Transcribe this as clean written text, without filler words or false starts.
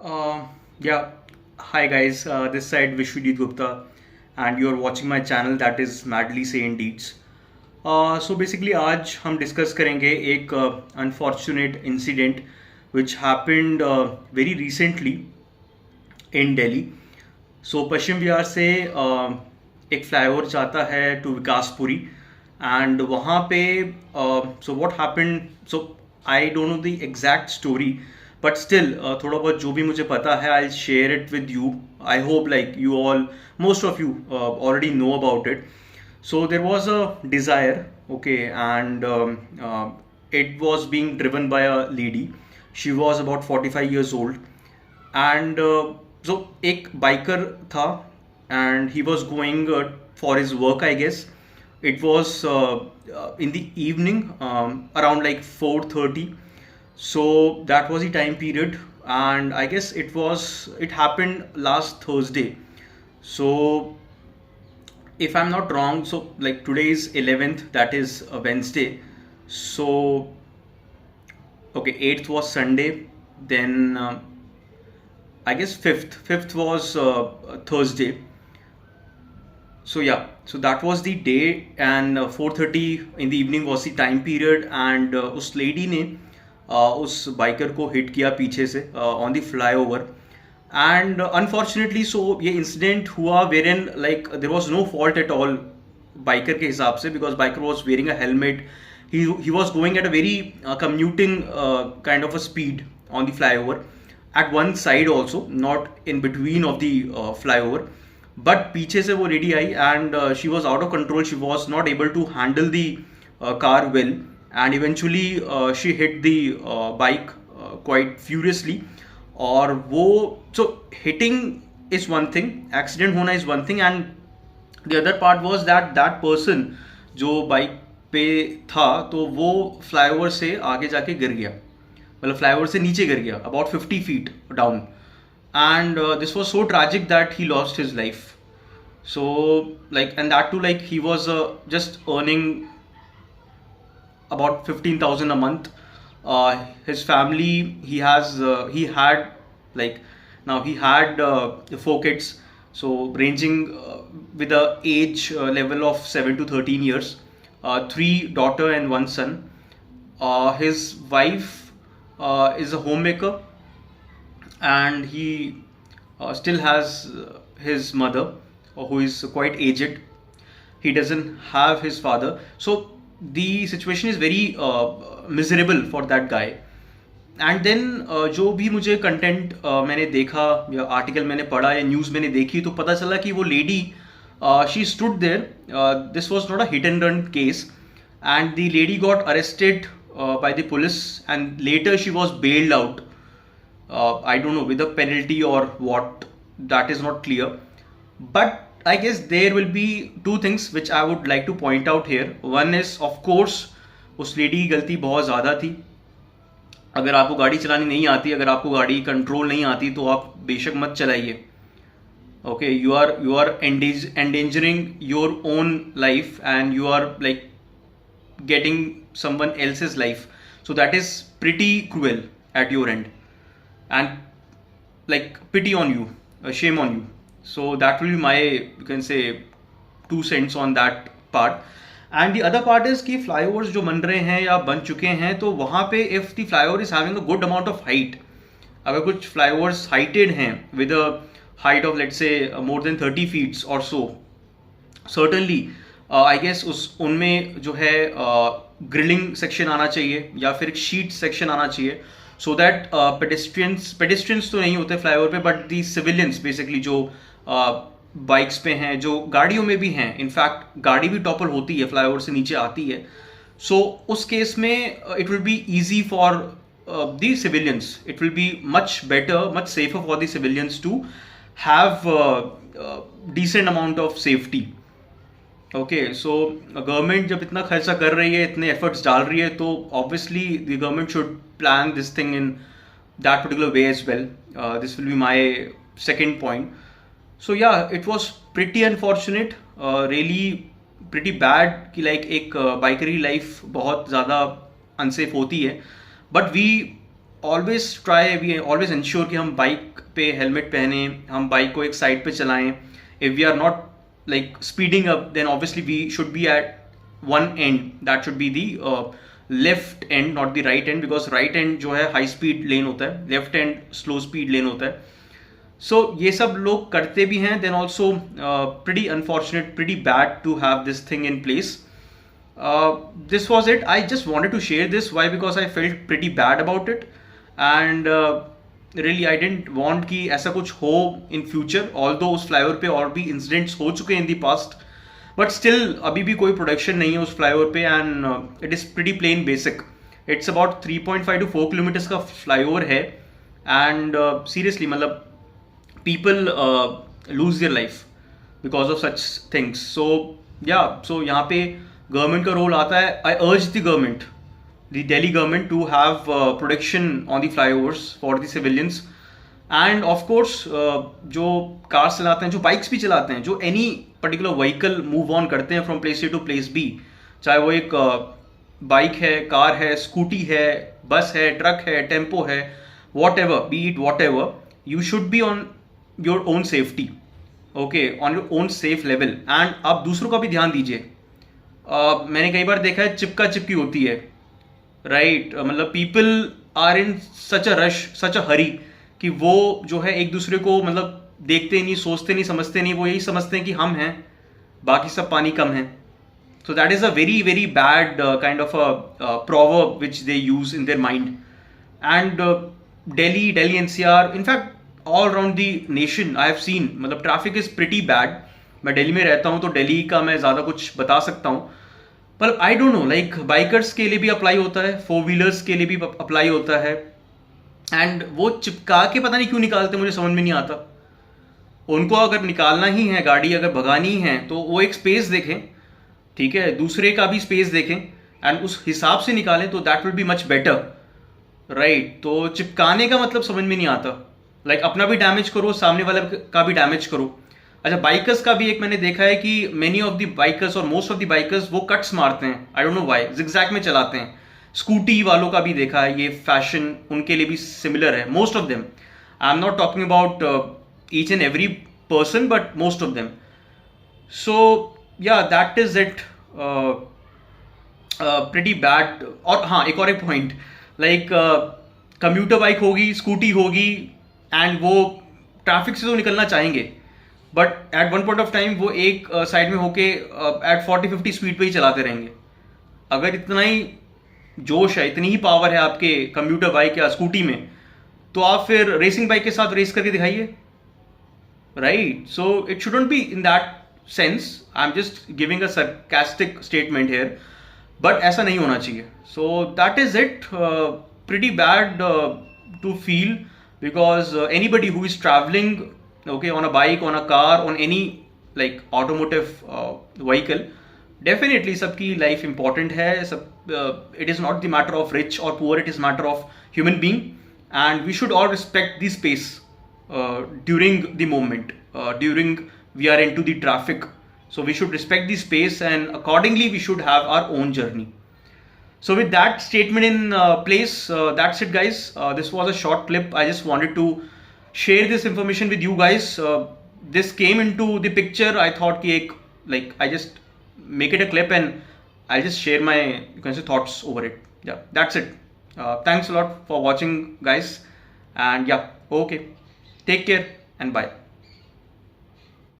Uh, yeah, hi guys, this side Vishwajit Gupta, and you are watching my channel that is Madly Saying Deeds. So basically आज हम discuss करेंगे एक unfortunate incident which happened very recently in Delhi. So Paschim Vihar से एक flyover जाता है to Vikaspuri and वहाँ पे so what happened. So I don't know the exact story but still थोड़ा बहुत जो भी मुझे पता है I share it with you. I hope like you all most of you already know about it. So there was a Desire, okay, and it was being driven by a lady. She was about 45 years old, and so एक biker था, and he was going for his work, I guess. It was in the evening, around like 4:30. So that was the time period, and I guess it happened last Thursday. So if I'm not wrong, so like today is 11th, that is a Wednesday. So okay, 8th was Sunday, then I guess 5th was Thursday. So yeah, so that was the day, and 4:30 in the evening was the time period, and उस lady ने उस biker को hit किया पीछे से on the flyover. And unfortunately, so ये incident हुआ wherein like there was no fault at all biker के हिसाब से, because biker was wearing a helmet. He was going at a very commuting kind of a speed on the flyover at one side also, not in between of the flyover. But पीछे से वो lady I, and she was out of control. She was not able to handle the car well, and eventually she hit the bike quite furiously. और वो so hitting is one thing, accident होना is one thing, and the other part was that that person जो bike पे था तो वो flyover से आगे जाके गिर गया, मतलब फ्लाईओवर से नीचे गिर गया about 50 feet down. And this was so tragic that he lost his life. So like and that too like he was just earning about 15,000 a month. His family, he had like, now he had 4 kids, so ranging with the age level of 7 to 13 years, 3 daughter and 1 son. His wife is a homemaker, and he still has his mother who is quite aged. He doesn't have his father, so the situation is very miserable for that guy. And then जो भी मुझे content मैंने देखा या article मैंने पढ़ा या news मैंने देखी तो पता चला कि वो lady she stood there. This was not a hit and run case, and the lady got arrested by the police, and later she was bailed out. I don't know with a penalty or what, that is not clear. But I guess there will be two things which I would like to point out here. One is of course उस lady की गलती बहुत ज़्यादा थी. अगर आपको गाड़ी चलानी नहीं आती, अगर आपको गाड़ी कंट्रोल नहीं आती तो आप बेशक मत चलाइए. Okay, you are endangering your own life, and you are like getting someone else's life. So that is pretty cruel at your end, and like pity on you, shame on you. So that will be my, you can say, 2 cents on that part. And the other part is कि flyovers जो बन रहे हैं या बन चुके हैं तो वहाँ पे if the flyover is having a good amount of height, अगर कुछ flyovers heighted हैं with a height of let's say more than 30 feet or so, certainly I guess उनमें जो है ग्रिलिंग सेक्शन आना चाहिए या फिर एक शीट सेक्शन आना चाहिए, सो दैट पेडेस्ट्रियंस तो नहीं होते फ्लाईओवर पे, बट दी सिविलियंस बेसिकली जो बाइक्स पे हैं, जो गाड़ियों में भी हैं, इनफैक्ट गाड़ी भी टॉपल होती है फ्लाईओवर से नीचे आती है. सो उस केस में it will be easy for the civilians, it will be much better, much safer for the civilians to have decent amount of safety. Okay, so government जब इतना खर्चा कर रही है, इतने एफर्ट्स डाल रही है, तो obviously the government should plan this thing in that particular way as well. This will be my second point. So yeah, it was pretty unfortunate, really pretty bad कि लाइक एक बाइकरी लाइफ बहुत ज़्यादा unsafe होती है. But we always try, we always ensure कि हम bike पे हेलमेट पहने, हम बाइक को एक साइड पे चलाएं. If we are not like speeding up, then obviously we should be at one end, that should be the left end, not the right end, because right end जो है high speed lane होता है, left end slow speed lane होता है. So ये सब लोग करते भी हैं. Then also pretty unfortunate, pretty bad to have this thing in place. This was it. I just wanted to share this. Why? Because I felt pretty bad about it, and really I don't want कि ऐसा कुछ हो in future. Although उस flyover पे और भी incidents हो चुके हैं in the past, but still अभी भी कोई प्रोडक्शन नहीं है उस फ्लाईओवर पे. And it is pretty plain basic. It's about 3.5 to 4 kilometres का फ्लाईओवर है. एंड सीरियसली मतलब people lose their life because of such things. So यहाँ पे गवर्नमेंट का रोल आता है. I urge the government, the Delhi government, to have protection on the flyovers for the civilians. And of course जो cars चलाते हैं, जो bikes भी चलाते हैं, जो any particular vehicle move on करते हैं from place A to place B, चाहे वो एक बाइक है, कार है, स्कूटी है, बस है, ट्रक है, टेम्पो है, whatever, be it whatever, you should be on your own safety, okay, on your own safe level. And आप दूसरों का भी ध्यान दीजिए. मैंने कई बार देखा है चिपका चिपकी होती है, राइट मतलब people are in such a rush, such a hurry, कि वो जो है एक दूसरे को मतलब देखते नहीं, सोचते नहीं, समझते नहीं. वो यही समझते हैं कि हम हैं, बाकी सब पानी कम है. So that is a very very bad kind of a proverb which they use in their mind. And Delhi NCR, in fact all around the nation I have seen, मतलब ट्रैफिक इज़ प्रिटी बैड. मैं दिल्ली में रहता हूँ तो दिल्ली का मैं ज़्यादा कुछ बता सकता हूँ, पर I don't know, like bikers के लिए भी अप्लाई होता है, फोर व्हीलर्स के लिए भी अप्लाई होता है. एंड वो चिपका के पता नहीं क्यों निकालते, मुझे समझ में नहीं आता. उनको अगर निकालना ही है, गाड़ी अगर भगानी है, तो वो एक स्पेस देखें, ठीक है, दूसरे का भी स्पेस देखें एंड उस हिसाब से निकालें, तो that will be much better, right. तो चिपकाने का मतलब समझ में नहीं आता. लाइक अपना भी डैमेज करो, सामने वाले का भी डैमेज करो. अच्छा, बाइकर्स का भी एक मैंने देखा है कि मेनी ऑफ द बाइकर्स और मोस्ट ऑफ द बाइकर्स वो कट्स मारते हैं. I don't know why, zigzag में चलाते हैं. स्कूटी वालों का भी देखा है, ये फैशन उनके लिए भी सिमिलर है. Most of them, I am not talking about each and every person, but most of them. So yeah that is it, pretty bad. और हाँ, एक और एक पॉइंट, लाइक कम्यूटर बाइक होगी, स्कूटी होगी, एंड वो ट्रैफिक से तो निकलना चाहेंगे, but at one point of time वो एक साइड में होके एट 40-50 स्पीड पे ही चलाते रहेंगे. अगर इतना ही जोश है, इतनी ही पावर है आपके कम्यूटर बाइक या स्कूटी में, तो आप फिर रेसिंग बाइक के साथ रेस करके दिखाइए, right. So it shouldn't be in that sense. I am just giving a sarcastic statement here, but ऐसा नहीं होना चाहिए. So that is it. Pretty bad to feel, because anybody who is travelling, okay, on a bike, on a car, on any like automotive vehicle, definitely सबकी life important है. सब it is not the matter of rich or poor, it is matter of human being, and we should all respect the space during the moment, during we are into the traffic. So we should respect the space, and accordingly we should have our own journey. So with that statement in place, that's it guys. This was a short clip. I just wanted to share this information with you guys. This came into the picture. I thought ki ek, like I just make it a clip and I'll just share my, you can say, thoughts over it. Yeah, that's it. Thanks a lot for watching guys, and yeah, okay, take care and bye.